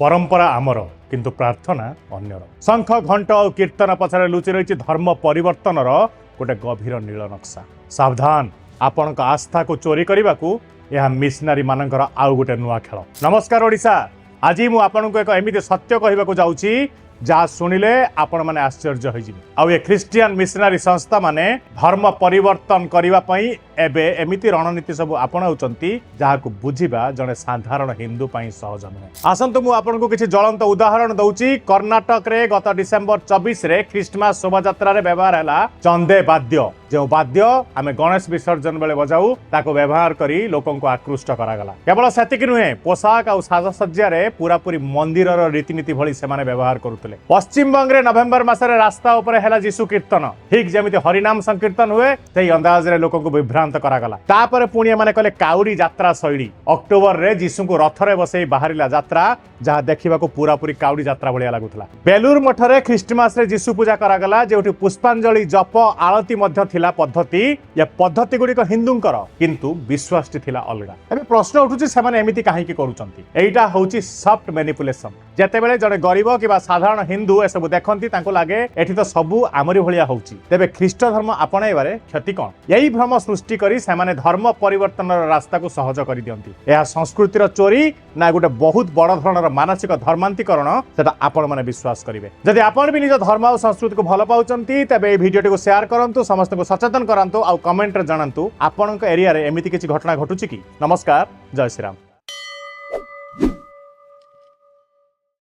परंपरा आमर किंतु प्रार्थना अन्यर। शंख घंट और कीर्तन पछरे लुचि रही धर्म परिवर्तन गोटे गभीर नील नक्शा। सावधान, आपण आस्था को चोरी करने को यह मिशनारी मानकर आउ गोटे नुआ खेल। नमस्कार ओडिशा, आज मु आपन को एक एमिति सत्य कहबा जाऊँगी जहाँ शुणिले आपण माने आश्चर्य होइजिबे। आ ये ख्रिस्टियन मिशनारी संस्था माने धर्म परिवर्तन करिवा पई एबे एमिति रणनीति सब आपणाउचंती जहाँ को बुझिबा जने साधारण हिंदू पई सहज नुहे। आसंतु मु आपन को किछि ज्वलंत उदाहरण दउची। कर्नाटक रे गत डिसेंबर 24 रे ख्रिस्टमास शोभायात्रा रे व्यवहार हैला चंदे वाद्य। जो वाद्य आमे गणेश विसर्जन बेले बजाऊ ताको व्यवहार करी लोकन को आकृष्ट करागला। केवल सेतिक नुहे, पोशाक आ साजसज्जा रे पूरा पूरी मंदिरर रीतिनीति भली से माने व्यवहार करुतले। पश्चिम बंग रे नवेम्बर मासरे रास्ता ऊपर हैला यीशु कीर्तन, ठीक जेमिति हरिनाम संकीर्तन हुए सेही अंदाज रे लोकन को विभ्रांत करागला। तापर पुणी माने कहले काउडी यात्रा शैली। अक्टोबर रे यीशु को रथरे बसई बाहरिला यात्रा जहाँ देखा पूरा पूरी काउडी यात्रा भाया लगुला। बेलूर मठरे ख्रिस्टमास रे यीशु पूजा करागला, जेउठी पुष्पांजलि जप आळती मध्य थिला पद्धति। या पद्धति गुड़िक हिंदूंकर किंतु विश्वास थिला अलगा। एबे प्रश्न उठुची सेमाने एमिति काहेकि करूचंती। एइटा होउची सॉफ्ट मैनिपुलेशन। जेतेबेले जने गरीब किबा साधारण हिंदू ए सब देखंती तांको लागे एठी तो सबु आमरी भलिया होउची, तेबे ख्रीष्ट धर्म आपणाइबारे क्षति कोन? यही भ्रम सृष्टि करी सेमाने धर्म परिवर्तनर रास्ता को सहज करि दियंती। एहा संस्कृतिर चोरी ना गोटे बहुत बड़ धरणर मानसिक धर्मांतरीकरण, सेटा आपण माने विश्वास करिवे। जदि आपण भी निज धर्म और संस्कृति को भल पाउचंती तेबे ए भिडियोटी को शेयर करंतु, समस्त को सचेतन करंतु, आ कमेंट रे जणांतु आपणक एरिया रे एमिति किछि घटना घटुची कि। नमस्कार, जय श्री राम।